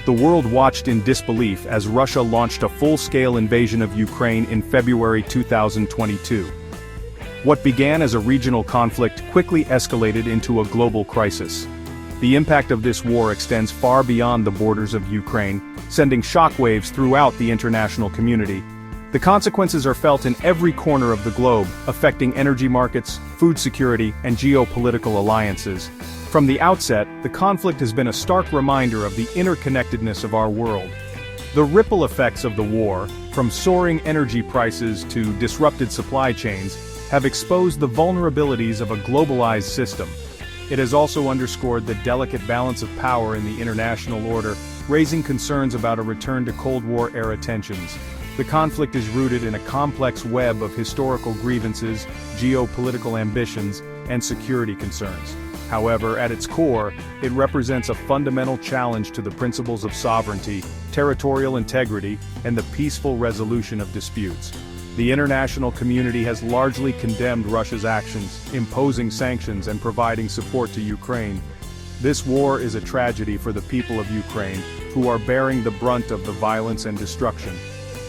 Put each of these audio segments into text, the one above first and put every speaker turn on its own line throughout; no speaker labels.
The world watched in disbelief as Russia launched a full-scale invasion of Ukraine in February 2022. What began as a regional conflict quickly escalated into a global crisis. The impact of this war extends far beyond the borders of Ukraine, sending shockwaves throughout the international community. The consequences are felt in every corner of the globe, affecting energy markets, food security, and geopolitical alliances. From the outset, the conflict has been a stark reminder of the interconnectedness of our world. The ripple effects of the war, from soaring energy prices to disrupted supply chains, have exposed the vulnerabilities of a globalized system. It has also underscored the delicate balance of power in the international order, raising concerns about a return to Cold War-era tensions. The conflict is rooted in a complex web of historical grievances, geopolitical ambitions, and security concerns. However, at its core, it represents a fundamental challenge to the principles of sovereignty, territorial integrity, and the peaceful resolution of disputes. The international community has largely condemned Russia's actions, imposing sanctions and providing support to Ukraine. This war is a tragedy for the people of Ukraine, who are bearing the brunt of the violence and destruction.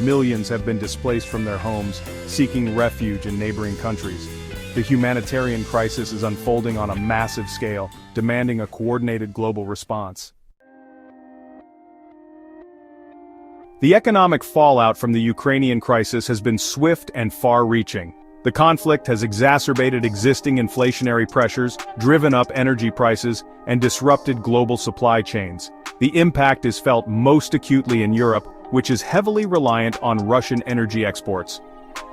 Millions have been displaced from their homes, seeking refuge in neighboring countries. The humanitarian crisis is unfolding on a massive scale, demanding a coordinated global response. The economic fallout from the Ukrainian crisis has been swift and far-reaching. The conflict has exacerbated existing inflationary pressures, driven up energy prices, and disrupted global supply chains. The impact is felt most acutely in Europe, which is heavily reliant on Russian energy exports.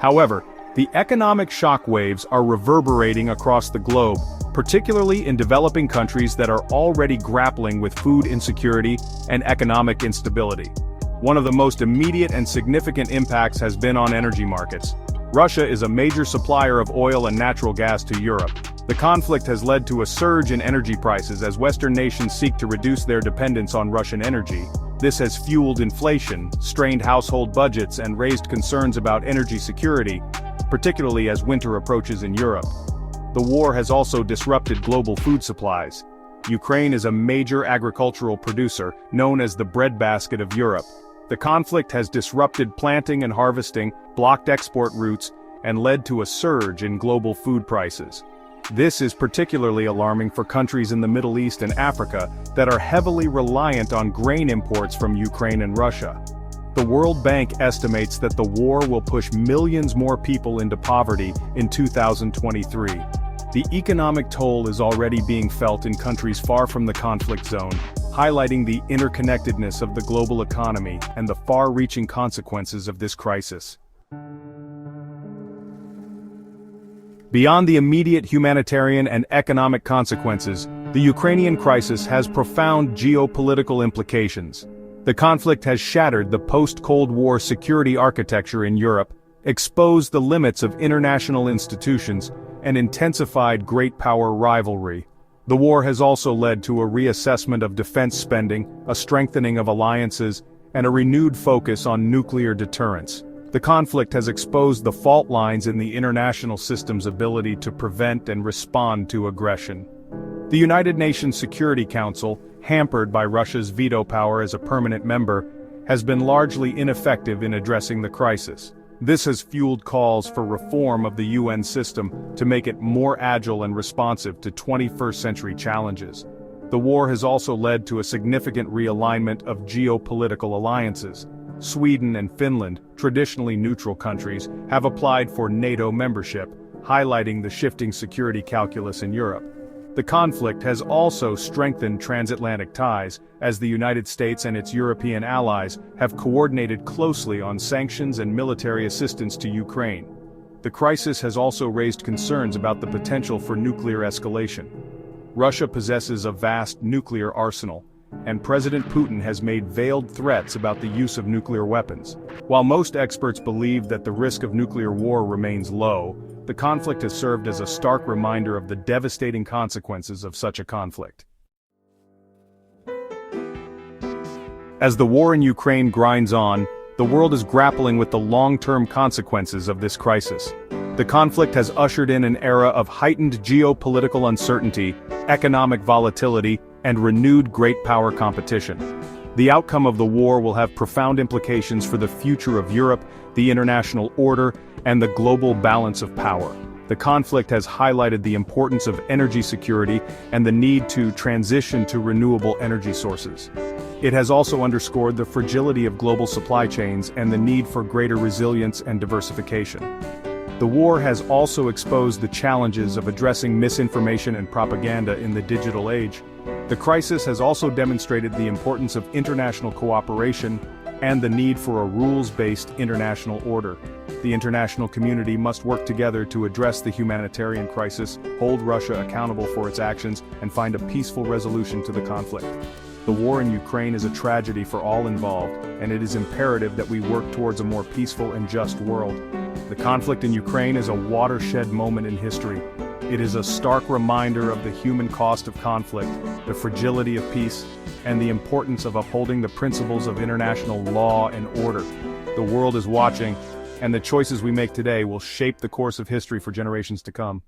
However, the economic shockwaves are reverberating across the globe, particularly in developing countries that are already grappling with food insecurity and economic instability. One of the most immediate and significant impacts has been on energy markets. Russia is a major supplier of oil and natural gas to Europe. The conflict has led to a surge in energy prices as Western nations seek to reduce their dependence on Russian energy. This has fueled inflation, strained household budgets, and raised concerns about energy security, particularly as winter approaches in Europe. The war has also disrupted global food supplies. Ukraine is a major agricultural producer, known as the breadbasket of Europe. The conflict has disrupted planting and harvesting, blocked export routes, and led to a surge in global food prices. This is particularly alarming for countries in the Middle East and Africa that are heavily reliant on grain imports from Ukraine and Russia. The World Bank estimates that the war will push millions more people into poverty in 2023. The economic toll is already being felt in countries far from the conflict zone, highlighting the interconnectedness of the global economy and the far-reaching consequences of this crisis. Beyond the immediate humanitarian and economic consequences, the Ukrainian crisis has profound geopolitical implications. The conflict has shattered the post-Cold War security architecture in Europe, exposed the limits of international institutions, and intensified great power rivalry. The war has also led to a reassessment of defense spending, a strengthening of alliances, and a renewed focus on nuclear deterrence. The conflict has exposed the fault lines in the international system's ability to prevent and respond to aggression. The United Nations Security Council, hampered by Russia's veto power as a permanent member, has been largely ineffective in addressing the crisis. This has fueled calls for reform of the UN system to make it more agile and responsive to 21st-century challenges. The war has also led to a significant realignment of geopolitical alliances. Sweden and Finland, traditionally neutral countries, have applied for NATO membership, highlighting the shifting security calculus in Europe. The conflict has also strengthened transatlantic ties, as the United States and its European allies have coordinated closely on sanctions and military assistance to Ukraine. The crisis has also raised concerns about the potential for nuclear escalation. Russia possesses a vast nuclear arsenal, and President Putin has made veiled threats about the use of nuclear weapons. While most experts believe that the risk of nuclear war remains low, the conflict has served as a stark reminder of the devastating consequences of such a conflict. As the war in Ukraine grinds on, the world is grappling with the long-term consequences of this crisis. The conflict has ushered in an era of heightened geopolitical uncertainty, economic volatility, and renewed great power competition. The outcome of the war will have profound implications for the future of Europe, the international order, and the global balance of power. The conflict has highlighted the importance of energy security and the need to transition to renewable energy sources. It has also underscored the fragility of global supply chains and the need for greater resilience and diversification. The war has also exposed the challenges of addressing misinformation and propaganda in the digital age. The crisis has also demonstrated the importance of international cooperation and the need for a rules-based international order. The international community must work together to address the humanitarian crisis, hold Russia accountable for its actions, and find a peaceful resolution to the conflict. The war in Ukraine is a tragedy for all involved, and it is imperative that we work towards a more peaceful and just world. The conflict in Ukraine is a watershed moment in history. It is a stark reminder of the human cost of conflict, the fragility of peace, and the importance of upholding the principles of international law and order. The world is watching, and the choices we make today will shape the course of history for generations to come.